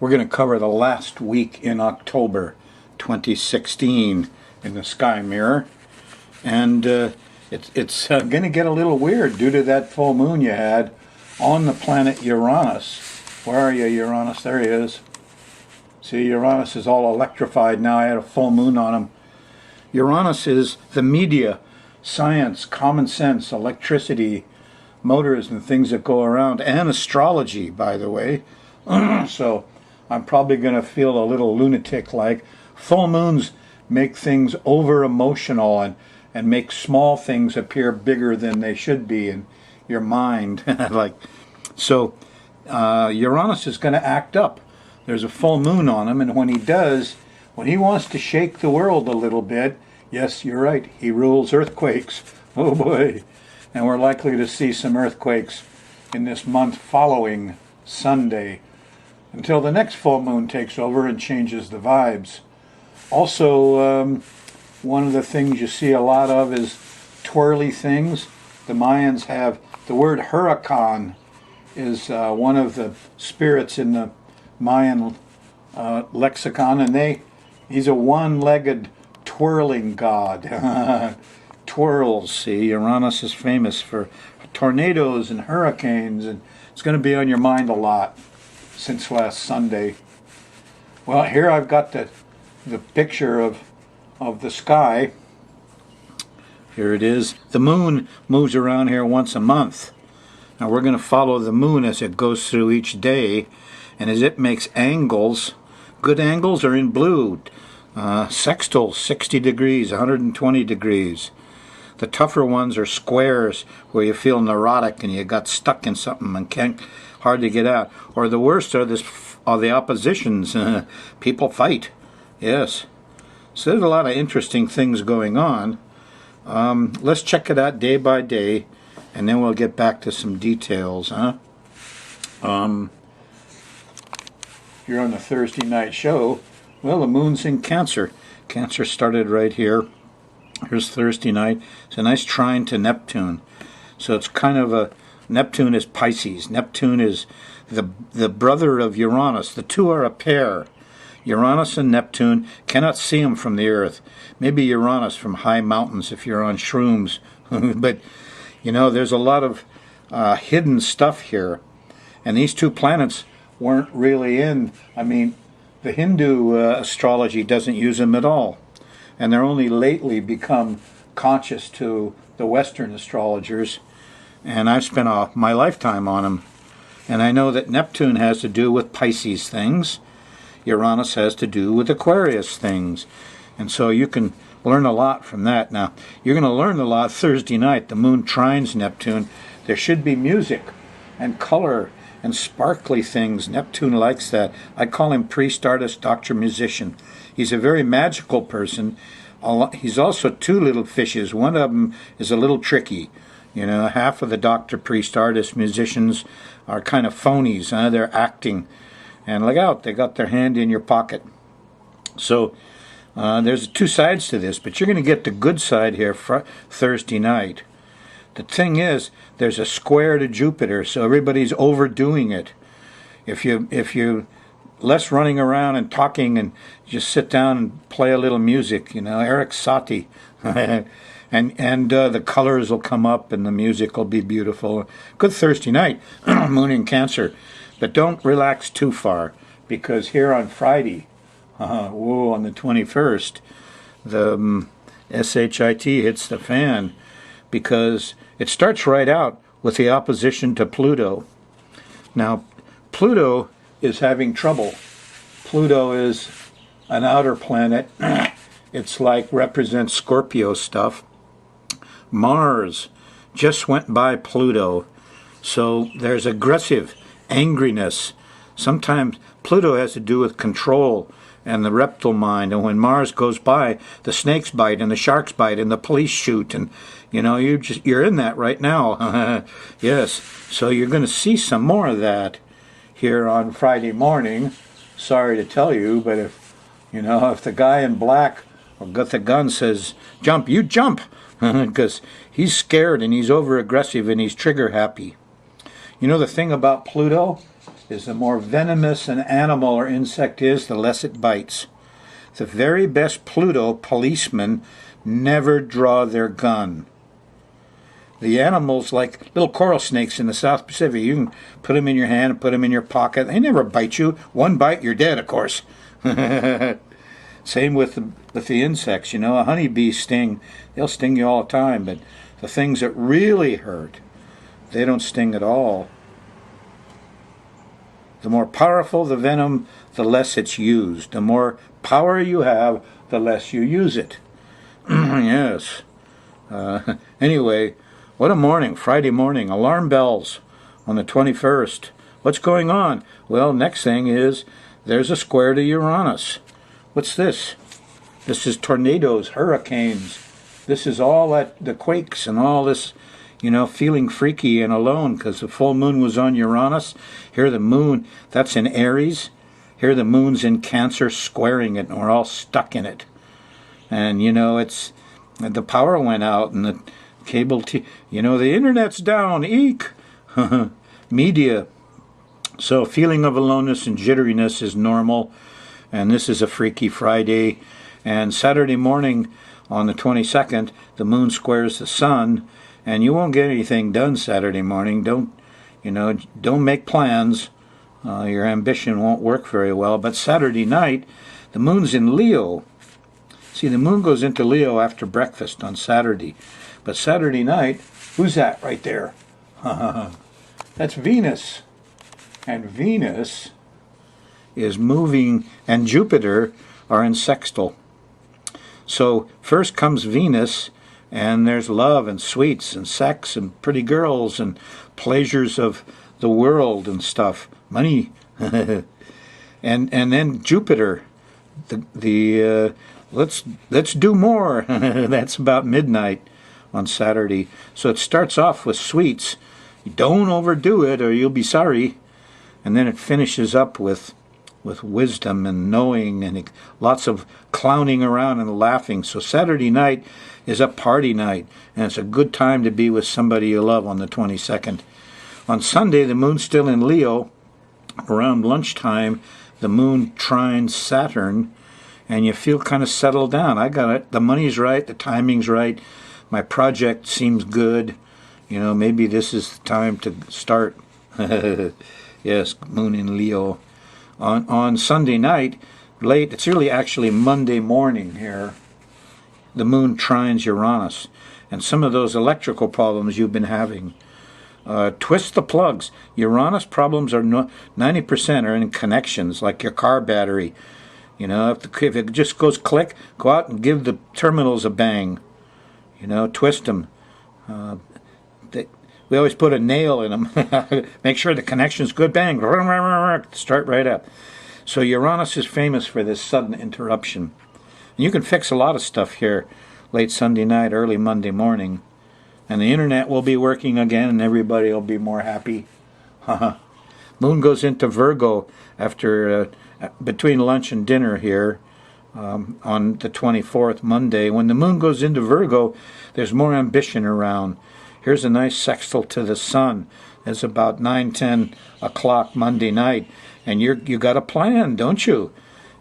We're going to cover the last week in October 2016 in the sky mirror. And it's going to get a little weird due to that full moon you had on the planet Uranus. Where are you, Uranus? There he is. See, Uranus is all electrified now. I had a full moon on him. Uranus is the media, science, common sense, electricity, motors and things that go around, and astrology, by the way. So I'm probably going to feel a little lunatic-like. Full moons make things over-emotional and make small things appear bigger than they should be in your mind. So Uranus is going to act up. There's a full moon on him, and when he does, when he wants to shake the world a little bit, yes, you're right, he rules earthquakes. Oh boy. And we're likely to see some earthquakes in this month following Sunday, until the next full moon takes over and changes the vibes. Also, one of the things you see a lot of is twirly things. The Mayans have the word huracan is one of the spirits in the Mayan lexicon, and he's a one-legged twirling god. Twirls, see, Uranus is famous for tornadoes and hurricanes, and it's going to be on your mind a lot since last Sunday. Well, here I've got the picture of the sky. Here it is. The moon moves around here once a month. Now we're going to follow the moon as it goes through each day, and as it makes angles. Good angles are in blue. Sextiles, 60 degrees, 120 degrees. The tougher ones are squares where you feel neurotic and you got stuck in something and can't hard to get out. Or the worst are the oppositions. People fight. Yes. So there's a lot of interesting things going on. Let's check it out day by day, and then we'll get back to some details. You're on the Thursday night show. Well, the moon's in Cancer. Cancer started right here. Here's Thursday night. It's a nice trine to Neptune. So it's kind of Neptune is Pisces. Neptune is the brother of Uranus. The two are a pair. Uranus and Neptune cannot see them from the Earth. Maybe Uranus from high mountains if you're on shrooms. But, you know, there's a lot of hidden stuff here. And these two planets weren't really in. I mean, the Hindu astrology doesn't use them at all. And they're only lately become conscious to the Western astrologers. And I've spent my lifetime on them. And I know that Neptune has to do with Pisces things. Uranus has to do with Aquarius things. And so you can learn a lot from that. Now, you're going to learn a lot Thursday night. The moon trines Neptune. There should be music and color and sparkly things. Neptune likes that. I call him priest, artist, doctor, musician. He's a very magical person. He's also two little fishes. One of them is a little tricky. You know, half of the doctor, priest, artist, musicians are kind of phonies. They're acting. And look out, they got their hand in your pocket. So there's two sides to this, but you're going to get the good side here Thursday night. The thing is, there's a square to Jupiter, so everybody's overdoing it. If you less running around and talking and just sit down and play a little music, you know, Eric Satie, and the colors will come up and the music will be beautiful. Good Thursday night, moon in Cancer, but don't relax too far, because here on Friday, on the 21st, the SHIT hits the fan, because it starts right out with the opposition to Pluto. Now, Pluto is having trouble. Pluto is an outer planet. It's represents Scorpio stuff. Mars just went by Pluto. So there's aggressive angriness. Sometimes Pluto has to do with control and the reptile mind. And when Mars goes by, the snakes bite and the sharks bite and the police shoot. And, you know, you're in that right now. Yes. So you're going to see some more of that here on Friday morning. Sorry to tell you, but if the guy in black or got the gun says, jump, you jump, because he's scared and he's over aggressive and he's trigger happy. You know, the thing about Pluto is the more venomous an animal or insect is, the less it bites. The very best Pluto policemen never draw their gun. The animals, like little coral snakes in the South Pacific, you can put them in your hand and put them in your pocket. They never bite you. One bite, you're dead, of course. Same with the insects. A honeybee sting, they'll sting you all the time, but the things that really hurt, they don't sting at all. The more powerful the venom, the less it's used. The more power you have, the less you use it. Yes. Anyway, what a morning, Friday morning. Alarm bells on the 21st. What's going on? Well, next thing is there's a square to Uranus. What's this? This is tornadoes, hurricanes. This is all the quakes and all this, feeling freaky and alone because the full moon was on Uranus. Here the moon, that's in Aries. Here the moon's in Cancer squaring it, and we're all stuck in it. And, it's, the power went out and the cable, the internet's down, eek. Media. So feeling of aloneness and jitteriness is normal. And this is a Freaky Friday. And Saturday morning on the 22nd, the moon squares the sun. And you won't get anything done Saturday morning. Don't make plans. Your ambition won't work very well. But Saturday night, the moon's in Leo. See, the moon goes into Leo after breakfast on Saturday. But Saturday night, who's that right there? That's Venus. And Venus is moving, and Jupiter are in sextile. So first comes Venus, and there's love and sweets and sex and pretty girls and pleasures of the world and stuff, money, and then Jupiter, let's do more. That's about midnight on Saturday. So it starts off with sweets. Don't overdo it, or you'll be sorry. And then it finishes up with wisdom and knowing and lots of clowning around and laughing. So Saturday night is a party night, and it's a good time to be with somebody you love on the 22nd. On Sunday, the moon's still in Leo. Around lunchtime, the moon trines Saturn, and you feel kind of settled down. I got it. The money's right. The timing's right. My project seems good. Maybe this is the time to start. Yes, moon in Leo. On Sunday night, late, it's really actually Monday morning here, the moon trines Uranus. And some of those electrical problems you've been having, twist the plugs. Uranus problems are 90% are in connections, like your car battery. If it just goes click, go out and give the terminals a bang. Twist them. We always put a nail in them. Make sure the connection's good. Bang. Start right up. So Uranus is famous for this sudden interruption. And you can fix a lot of stuff here late Sunday night, early Monday morning. And the internet will be working again, and everybody will be more happy. Moon goes into Virgo after between lunch and dinner here on the 24th, Monday. When the moon goes into Virgo, there's more ambition around. Here's a nice sextile to the sun. It's about 9-10 o'clock Monday night, and you got a plan, don't you?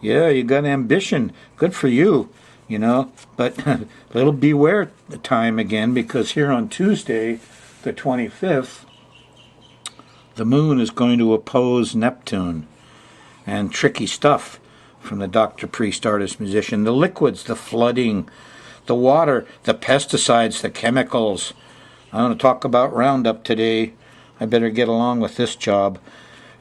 Yeah, you got ambition. Good for you, But little beware time again, because here on Tuesday, the 25th, the moon is going to oppose Neptune. And tricky stuff from the doctor, priest, artist, musician. The liquids, the flooding, the water, the pesticides, the chemicals. I want to talk about Roundup today. I better get along with this job.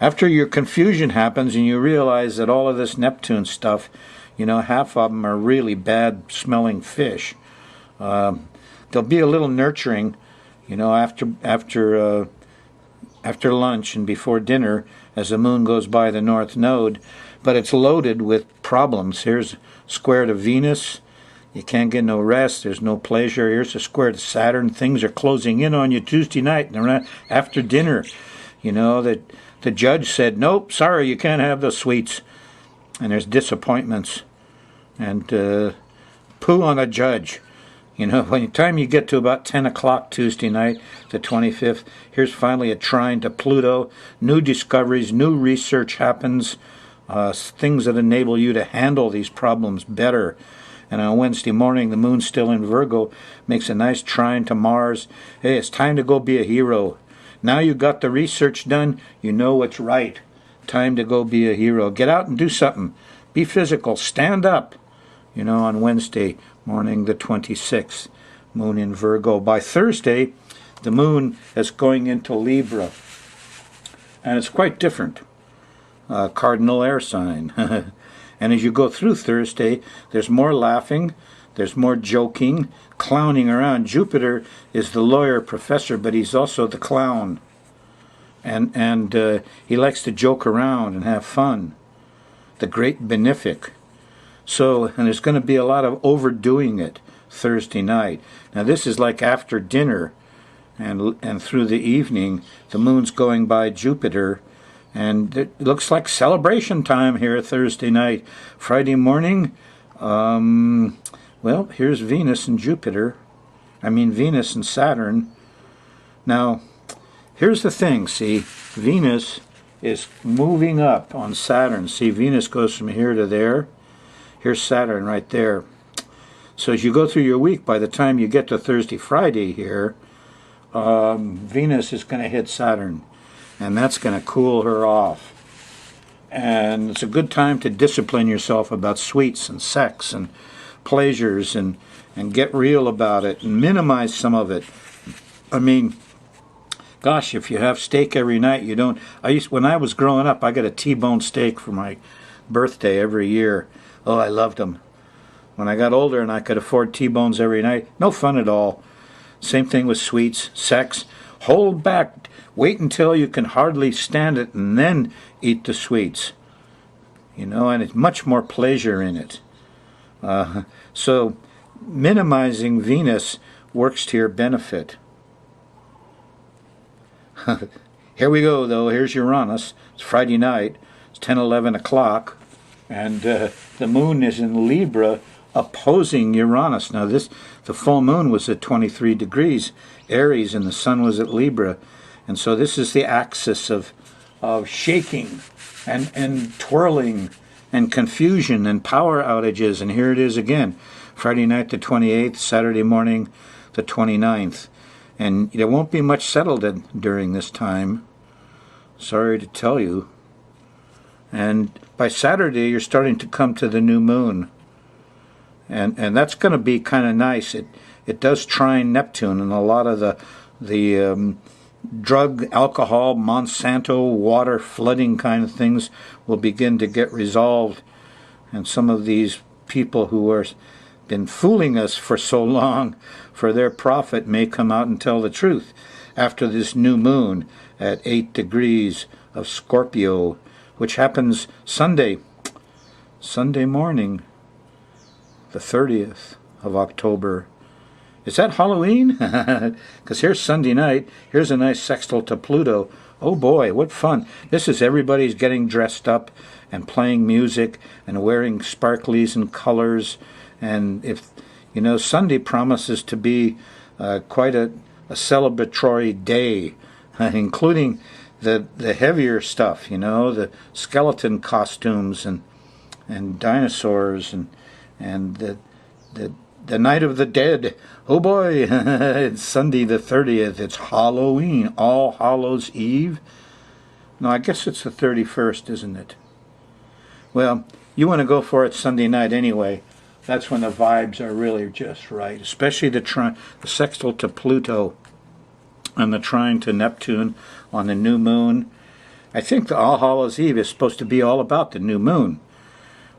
After your confusion happens and you realize that all of this Neptune stuff, half of them are really bad-smelling fish. There'll be a little nurturing, after lunch and before dinner as the moon goes by the North Node. But it's loaded with problems. Here's square to Venus. You can't get no rest. There's no pleasure. Here's a square to Saturn. Things are closing in on you Tuesday night and after dinner. That the judge said, nope, sorry, you can't have the sweets. And there's disappointments. And poo on a judge. You know, by the time you get to about 10 o'clock Tuesday night, the 25th, here's finally a trine to Pluto. New discoveries, new research happens, things that enable you to handle these problems better. And on Wednesday morning, the moon's still in Virgo, makes a nice trine to Mars. Hey, it's time to go be a hero. Now you got the research done, you know what's right. Time to go be a hero. Get out and do something. Be physical. Stand up. You know, on Wednesday morning, the 26th, moon in Virgo. By Thursday, the moon is going into Libra. And it's quite different. Cardinal air sign. And as you go through Thursday, there's more laughing, there's more joking, clowning around. Jupiter is the lawyer professor, but he's also the clown. And he likes to joke around and have fun. The great benefic. So, and there's going to be a lot of overdoing it Thursday night. Now this is like after dinner and through the evening, the moon's going by Jupiter, and it looks like celebration time here Thursday night. Friday morning, well, here's Venus and Jupiter. I mean Venus and Saturn. Now, here's the thing, see, Venus is moving up on Saturn. See, Venus goes from here to there. Here's Saturn right there. So as you go through your week, by the time you get to Thursday, Friday here, Venus is going to hit Saturn. And that's going to cool her off. And it's a good time to discipline yourself about sweets and sex and pleasures and get real about it and minimize some of it. I mean, gosh, if you have steak every night, you don't... When I was growing up, I got a T-bone steak for my birthday every year. Oh, I loved them. When I got older and I could afford T-bones every night, no fun at all. Same thing with sweets, sex. Hold back. Wait until you can hardly stand it and then eat the sweets. You know, and it's much more pleasure in it. So minimizing Venus works to your benefit. Here we go, though. Here's Uranus. It's Friday night. It's 10:11 o'clock. And the moon is in Libra opposing Uranus. Now the full moon was at 23 degrees Aries and the sun was at Libra. And so this is the axis of shaking and twirling and confusion and power outages. And here it is again. Friday night the 28th, Saturday morning the 29th. And there won't be much settled during this time. Sorry to tell you. And by Saturday, you're starting to come to the new moon. And that's going to be kind of nice. It does trine Neptune, and a lot of the drug, alcohol, Monsanto, water, flooding kind of things will begin to get resolved. And some of these people who are been fooling us for so long for their profit may come out and tell the truth after this new moon at 8 degrees of Scorpio, which happens Sunday morning, the 30th of October. Is that Halloween? Because here's Sunday night. Here's a nice sextile to Pluto. Oh boy, what fun. This is everybody's getting dressed up and playing music and wearing sparklies and colors. And if, you know, Sunday promises to be quite a celebratory day, including the heavier stuff, you know, the skeleton costumes and dinosaurs and the Night of the Dead. Oh boy, it's Sunday the 30th. It's Halloween, All Hallows Eve. No, I guess it's the 31st, isn't it? Well, you want to go for it Sunday night anyway. That's when the vibes are really just right, especially the sextile to Pluto and the trine to Neptune on the new moon. I think the All Hallows Eve is supposed to be all about the new moon,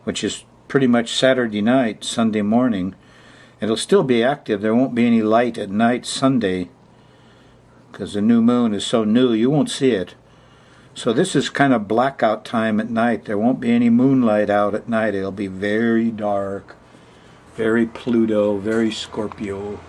which is pretty much Saturday night, Sunday morning. It'll still be active. There won't be any light at night Sunday because the new moon is so new you won't see it. So this is kind of blackout time at night. There won't be any moonlight out at night. It'll be very dark, very Pluto, very Scorpio.